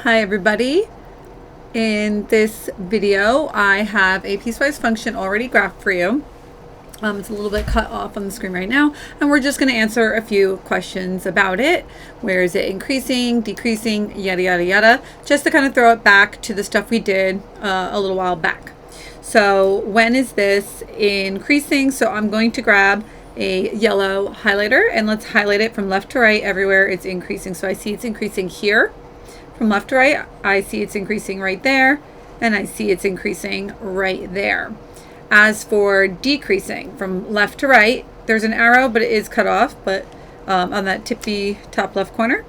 Hi everybody. In this video I have a piecewise function already graphed for you. It's a little bit cut off on the screen right now, and we're just going to answer a few questions about it. Where is it increasing, decreasing, yada yada yada, just to kind of throw it back to the stuff we did a little while back. So when is this increasing? So I'm going to grab a yellow highlighter and let's highlight it from left to right everywhere it's increasing. So I see it's increasing here. From left to right, I see it's increasing right there, and I see it's increasing right there. As for decreasing from left to right, there's an arrow, but it is cut off, but on that tippy top left corner,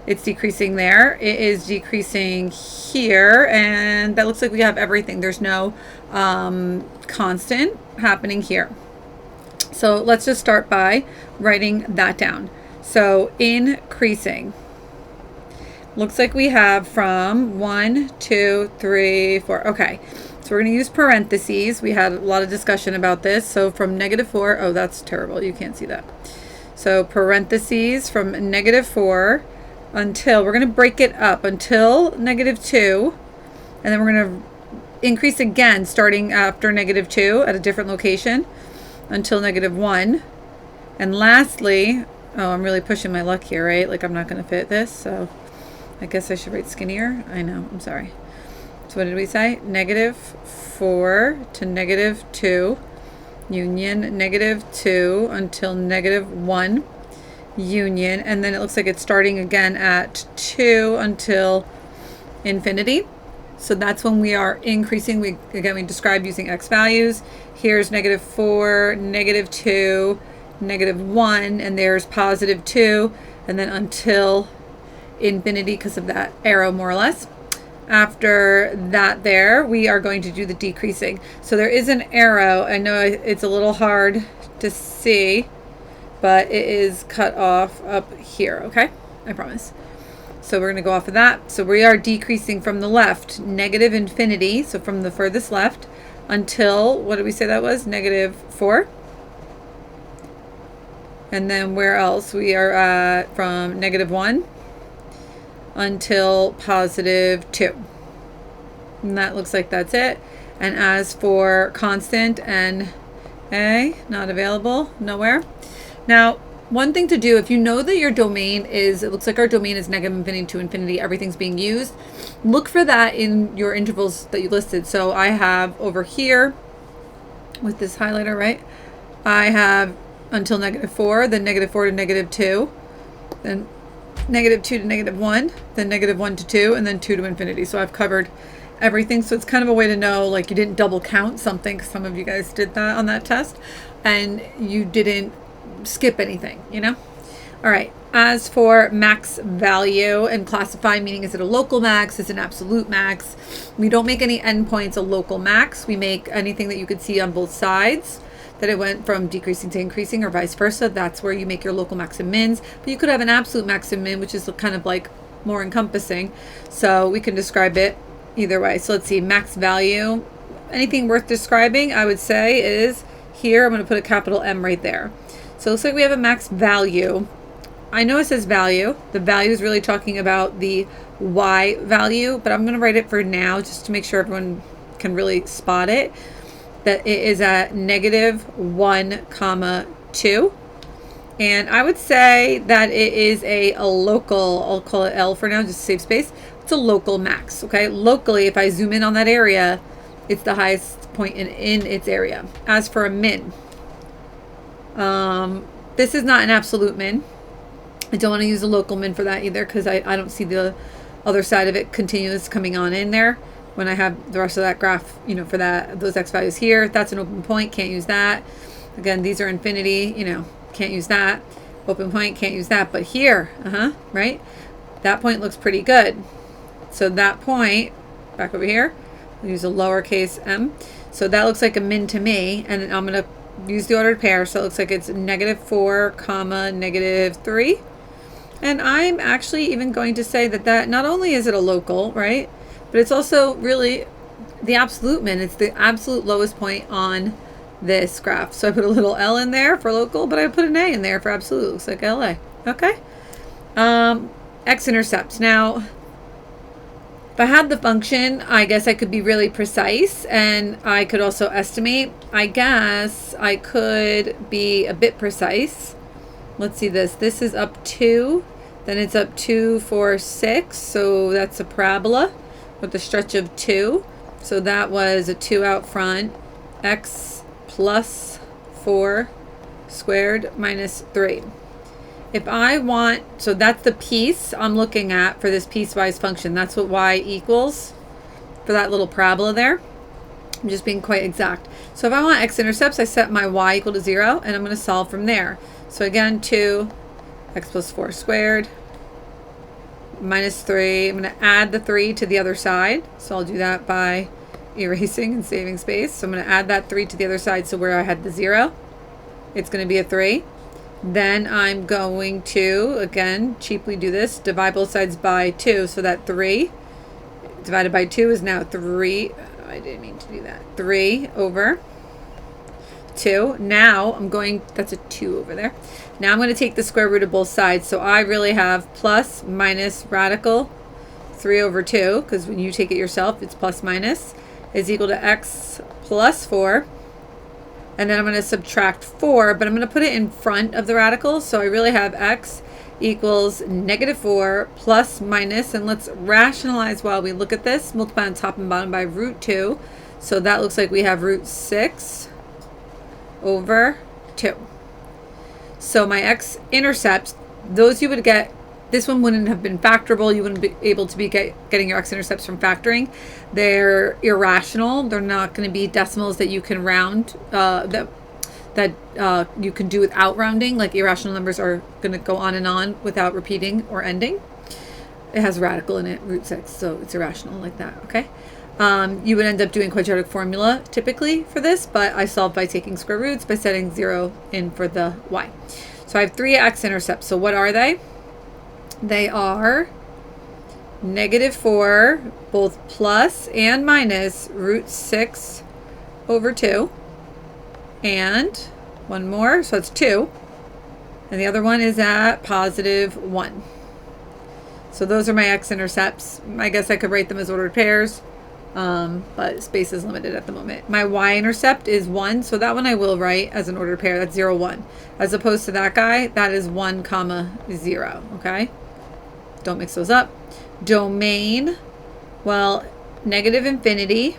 it's decreasing there. It is decreasing here, and that looks like we have everything. There's no constant happening here. So let's just start by writing that down. So increasing. Looks like we have from 1, 2, 3, 4. Okay, so we're going to use parentheses. We had a lot of discussion about this. So from -4, oh, that's terrible. You can't see that. So parentheses from -4 until, we're going to break it up until -2. And then we're going to increase again starting after -2 at a different location until -1. And lastly, oh, I'm really pushing my luck here, right? Like I'm not going to fit this, so I guess I should write skinnier. I know, I'm sorry. So what did we say? -4 to -2, union, -2 until -1, union, and then it looks like it's starting again at 2 until infinity. So that's when we are increasing. We described using x values. Here's -4, -2, -1, and there's +2, and then until infinity because of that arrow, more or less. After that there, we are going to do the decreasing. So there is an arrow. I know it's a little hard to see, but it is cut off up here, okay? I promise. So we're going to go off of that. So we are decreasing from the left, -infinity, so from the furthest left, until, what did we say that was? -4. And then where else? We are at from -1 until +2. And that looks like that's it. And as for constant and a, not available, nowhere. Now, one thing to do, if you know that your domain is, it looks like our domain is -infinity to infinity, everything's being used, look for that in your intervals that you listed. So I have over here with this highlighter, right? I have until -4, then -4 to -2, then -2 to -1, then -1 to 2, and then 2 to infinity. So I've covered everything. So it's kind of a way to know, like, you didn't double count something. Some of you guys did that on that test, and you didn't skip anything, you know? All right. As for max value and classify, meaning is it a local max? Is it an absolute max? We don't make any endpoints a local max. We make anything that you could see on both sides, that it went from decreasing to increasing or vice versa. That's where you make your local max and mins. But you could have an absolute max and min, which is kind of like more encompassing. So we can describe it either way. So let's see, max value. Anything worth describing, I would say, is here. I'm going to put a capital M right there. So it looks like we have a max value. I know it says value. The value is really talking about the Y value, but I'm going to write it for now just to make sure everyone can really spot it. That it is at -1, 2. And I would say that it is a local, I'll call it L for now, just to save space. It's a local max, okay? Locally, if I zoom in on that area, it's the highest point in its area. As for a min, this is not an absolute min. I don't want to use a local min for that either, because I don't see the other side of it continuous coming on in there. When I have the rest of that graph, you know, for that, those x values here, that's an open point, can't use that. Again, these are infinity, you know, can't use that. Open point, can't use that. But here, right? That point looks pretty good. So that point, back over here, I'll use a lowercase m. So that looks like a min to me, and I'm going to use the ordered pair. So it looks like it's -4, -3. And I'm actually even going to say that not only is it a local, right? But it's also really the absolute min. It's the absolute lowest point on this graph. So I put a little L in there for local, but I put an A in there for absolute. Looks like LA. Okay. X-intercepts. Now, If I had the function, I guess I could be really precise, and I could also estimate. I guess I could be a bit precise. Let's see this. This is up 2, then it's up 2, 4, 6, so that's a parabola with a stretch of 2. So that was a 2 out front. X plus 4 squared minus 3. If I want, so that's the piece I'm looking at for this piecewise function. That's what y equals for that little parabola there. I'm just being quite exact. So if I want x-intercepts, I set my y equal to 0, and I'm going to solve from there. So again, 2, x plus 4 squared, minus 3. I'm going to add the 3 to the other side. So I'll do that by erasing and saving space. So I'm going to add that 3 to the other side. So where I had the 0, it's going to be a 3. Then I'm going to, again, cheaply do this, divide both sides by 2. So that 3 divided by 2 is now 3. I didn't mean to do that. 3 over 2. Now I'm going, that's a 2 over there. Now I'm going to take the square root of both sides. So I really have plus minus radical 3 over 2, because when you take it yourself, it's plus minus, is equal to x plus 4. And then I'm going to subtract 4, but I'm going to put it in front of the radical. So I really have x equals negative 4 plus minus, and let's rationalize while we look at this. Multiply on top and bottom by root 2. So that looks like we have root 6 over 2. So my x-intercepts, those you would get, this one wouldn't have been factorable. You wouldn't be able to be getting your x-intercepts from factoring. They're irrational. They're not going to be decimals that you can round, that you can do without rounding. Like irrational numbers are going to go on and on without repeating or ending. It has a radical in it, root 6, so it's irrational like that, okay? You would end up doing quadratic formula typically for this, but I solved by taking square roots by setting 0 in for the y. So I have 3 x-intercepts. So what are they? They are negative 4, both plus and minus root 6 over 2. And one more, so that's 2. And the other one is at positive 1. So those are my x-intercepts. I guess I could write them as ordered pairs, but space is limited at the moment. My y-intercept is 1, so that one I will write as an ordered pair. That's 0, 1. As opposed to that guy, that is 1, comma 0, okay? Don't mix those up. Domain, well, negative infinity.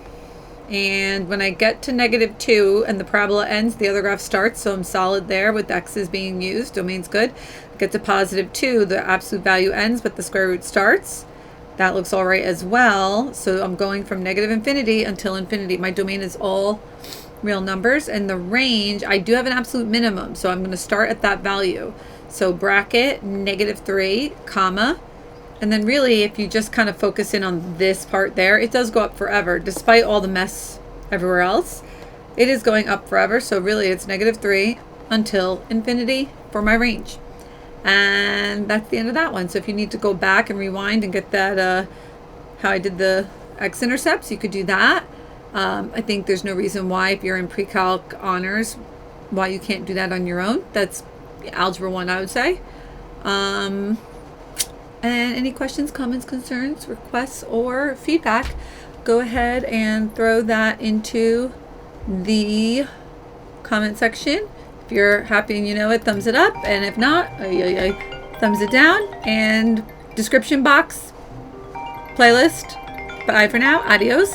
And when I get to negative 2 and the parabola ends, the other graph starts. So I'm solid there with x's being used. Domain's good. Get to positive 2, the absolute value ends, but the square root starts. That looks all right as well. So I'm going from negative infinity until infinity. My domain is all real numbers. And the range, I do have an absolute minimum. So I'm going to start at that value. So bracket negative 3, comma. And then really, if you just kind of focus in on this part there, it does go up forever. Despite all the mess everywhere else, it is going up forever. So really, it's negative 3 until infinity for my range. And that's the end of that one. So if you need to go back and rewind and get that, how I did the x-intercepts, you could do that. I think there's no reason why, if you're in pre-calc honors, why you can't do that on your own. That's algebra 1, I would say. And any questions, comments, concerns, requests, or feedback, go ahead and throw that into the comment section. If you're happy and you know it, thumbs it up. And if not, thumbs it down. And description box, playlist. Bye for now. Adios.